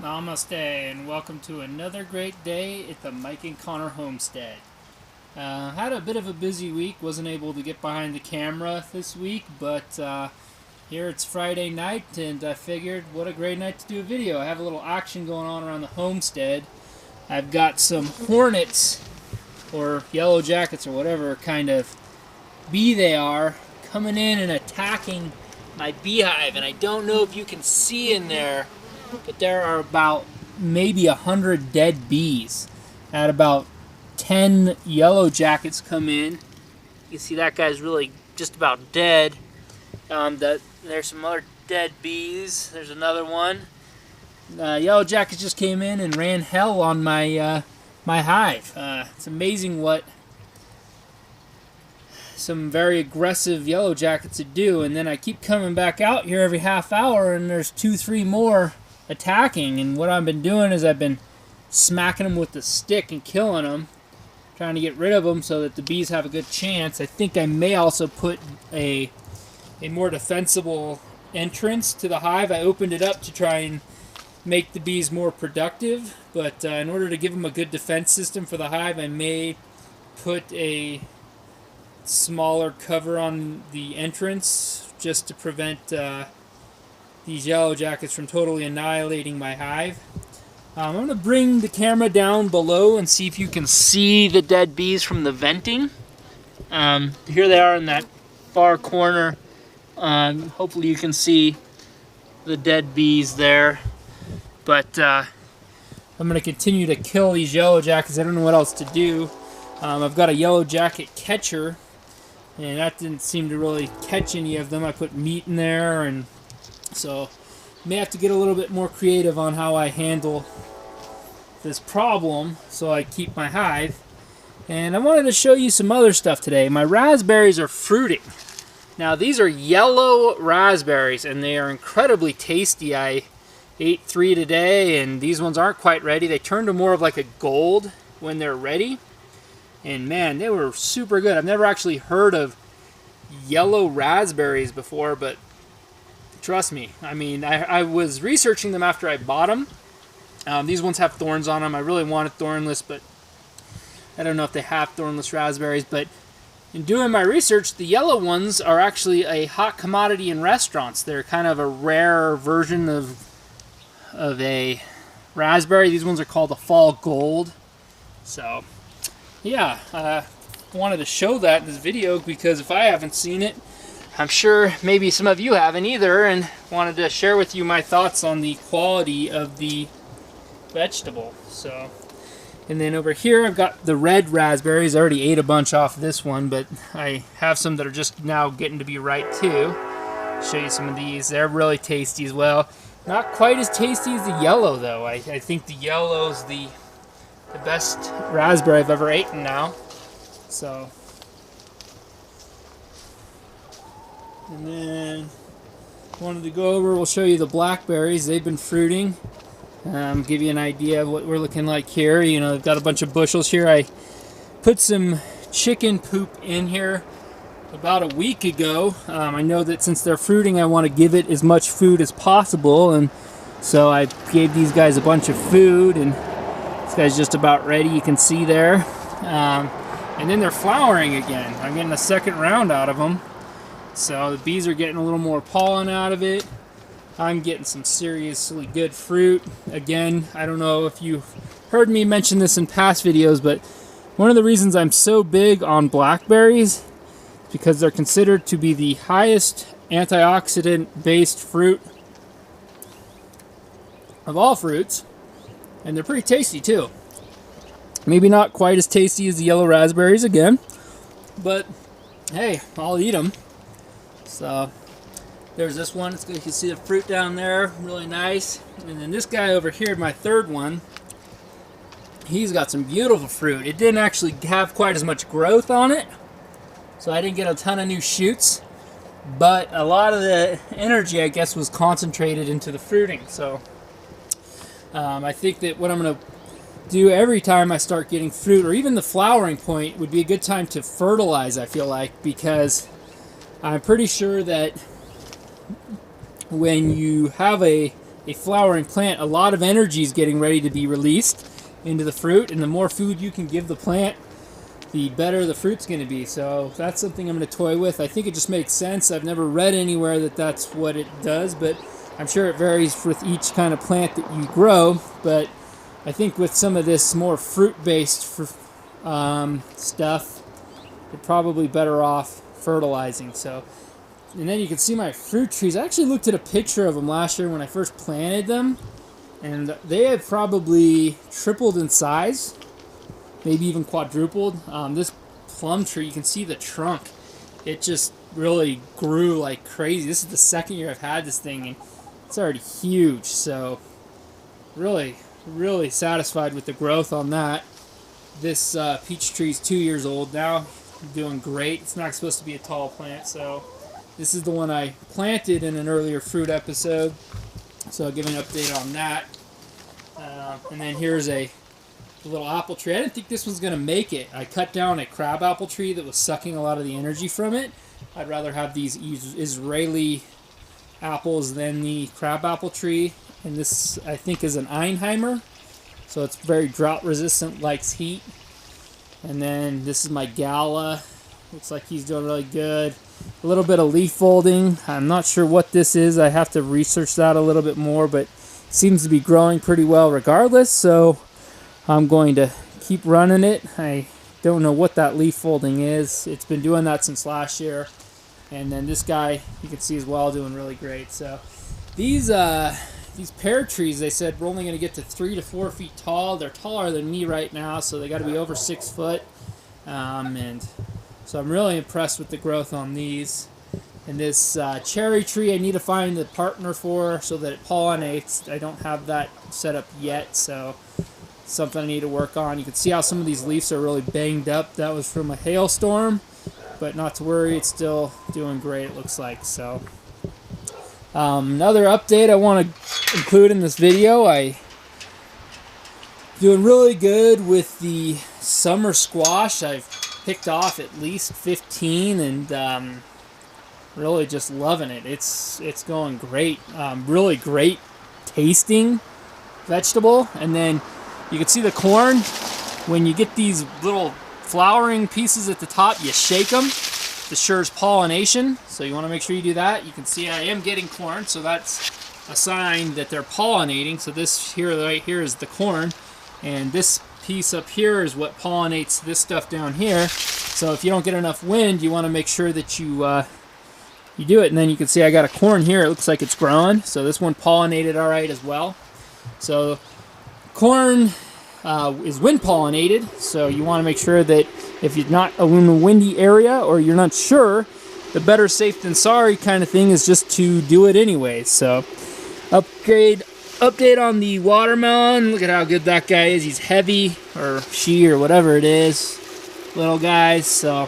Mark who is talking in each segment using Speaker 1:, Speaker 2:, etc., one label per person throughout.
Speaker 1: Namaste and welcome to another great day at the Mike and Connor Homestead. Had a bit of a busy week, wasn't able to get behind the camera this week, but here it's Friday night and I figured what a great night to do a video. I have a little action going on around the homestead. I've got some hornets or yellow jackets or whatever kind of bee they are coming in and attacking my beehive, and I don't know if you can see in there, but there are about maybe 100 dead bees. I had about 10 yellow jackets come in. You can see that guy's really just about dead. There's some other dead bees. There's another one. Yellow jackets just came in and ran hell on my my hive. It's amazing what some very aggressive yellow jackets would do, and then I keep coming back out here every half hour and there's 2-3 more attacking, and what I've been doing is I've been smacking them with the stick and killing them, trying to get rid of them so that the bees have a good chance. I think I may also put a more defensible entrance to the hive. I opened it up to try and make the bees more productive, but in order to give them a good defense system for the hive, I may put a smaller cover on the entrance just to prevent these yellow jackets from totally annihilating my hive. I'm going to bring the camera down below and see if you can see the dead bees from the venting. Here they are in that far corner. Hopefully you can see the dead bees there. But I'm going to continue to kill these yellow jackets. I don't know what else to do. I've got a yellow jacket catcher, and that didn't seem to really catch any of them. I put meat in there, and so may have to get a little bit more creative on how I handle this problem so I keep my hive. And I wanted to show you some other stuff today. My raspberries are fruiting. Now these are yellow raspberries and they are incredibly tasty. I ate 3 today and these ones aren't quite ready. They turn to more of like a gold when they're ready. And man, they were super good. I've never actually heard of yellow raspberries before, but trust me, I mean, I was researching them after I bought them. These ones have thorns on them. I really wanted thornless, but I don't know if they have thornless raspberries. But in doing my research, the yellow ones are actually a hot commodity in restaurants. They're kind of a rare version of a raspberry. These ones are called the fall gold. So, yeah, wanted to show that in this video because if I haven't seen it, I'm sure maybe some of you haven't either, and wanted to share with you my thoughts on the quality of the vegetable. So, and then over here I've got the red raspberries. I already ate a bunch off this one, but I have some that are just now getting to be ripe too. Show you some of these. They're really tasty as well. Not quite as tasty as the yellow though. I think the yellow's the best raspberry I've ever eaten now. So, and then wanted to go over, we'll show you the blackberries. They've been fruiting. Give you an idea of what we're looking like here. You know, I've got a bunch of bushels here. I put some chicken poop in here about a week ago. I know that since they're fruiting, I want to give it as much food as possible, and so I gave these guys a bunch of food, and this guy's just about ready, you can see there. And then they're flowering again. I'm getting a second round out of them. So the bees are getting a little more pollen out of it. I'm getting some seriously good fruit. Again, I don't know if you've heard me mention this in past videos, but one of the reasons I'm so big on blackberries is because they're considered to be the highest antioxidant-based fruit of all fruits, and they're pretty tasty too. Maybe not quite as tasty as the yellow raspberries again, but hey, I'll eat them. So there's this one. You can see the fruit down there, really nice. And then this guy over here, my third one, he's got some beautiful fruit. It didn't actually have quite as much growth on it, so I didn't get a ton of new shoots, but a lot of the energy, I guess, was concentrated into the fruiting. So I think that what I'm going to do every time I start getting fruit, or even the flowering point, would be a good time to fertilize, I feel like, because I'm pretty sure that when you have a a flowering plant, a lot of energy is getting ready to be released into the fruit, and the more food you can give the plant, the better the fruit's going to be. So that's something I'm going to toy with. I think it just makes sense. I've never read anywhere that that's what it does, but I'm sure it varies with each kind of plant that you grow. But I think with some of this more fruit-based stuff, you're probably better off fertilizing. So, and then you can see my fruit trees. I actually looked at a picture of them last year when I first planted them, and they have probably tripled in size, maybe even quadrupled. This plum tree, you can see the trunk. It just really grew like crazy. This is the second year I've had this thing, and it's already huge. So really, really satisfied with the growth on that. This peach tree is 2 years old now, doing great. It's not supposed to be a tall plant, so this is the one I planted in an earlier fruit episode. So I'll give an update on that. And then here's a little apple tree. I didn't think this was going to make it. I cut down a crab apple tree that was sucking a lot of the energy from it. I'd rather have these Israeli apples than the crab apple tree. And this, I think, is an Einheimer. So it's very drought resistant, likes heat. And then this is my Gala. Looks like he's doing really good. A little bit of leaf folding. I'm not sure what this is. I have to research that a little bit more, but it seems to be growing pretty well regardless. So I'm going to keep running it. I don't know what that leaf folding is. It's been doing that since last year. And then this guy, you can see as well, doing really great. So these pear trees, they said we're only going to get to 3 to 4 feet tall. They're taller than me right now, so they got to be over 6 foot. And so I'm really impressed with the growth on these. And this cherry tree, I need to find the partner for so that it pollinates. I don't have that set up yet, so something I need to work on. You can see how some of these leaves are really banged up. That was from a hailstorm, but not to worry, it's still doing great, it looks like. So another update I want to include in this video, I doing really good with the summer squash. I've picked off at least 15 and really just loving it. It's going great. Really great tasting vegetable. And then you can see the corn. When you get these little flowering pieces at the top, you shake them. This assures pollination, so you want to make sure you do that. You can see I am getting corn, so that's a sign that they're pollinating. So this here, right here, is the corn, and this piece up here is what pollinates this stuff down here. So if you don't get enough wind, you want to make sure that you do it. And then you can see I got a corn here. It looks like it's growing. So this one pollinated all right as well. So corn is wind pollinated, so you want to make sure that if you're not in a windy area or you're not sure, the better safe than sorry kind of thing is just to do it anyway. So update on the watermelon. Look at how good that guy is. He's heavy, or she, or whatever it is, little guys. So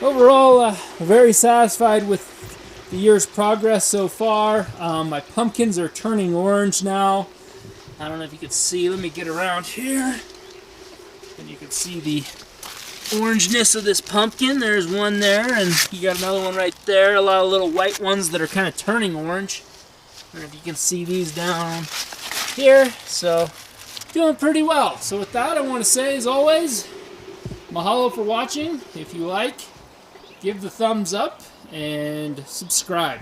Speaker 1: overall, very satisfied with the year's progress so far. My pumpkins are turning orange now. I don't know if you can see. Let me get around here, and you can see the orangeness of this pumpkin. There's one there, and you got another one right there. A lot of little white ones that are kind of turning orange. I don't know if you can see these down here. So doing pretty well. So with that, I want to say, as always, mahalo for watching. If you like, give the thumbs up and subscribe.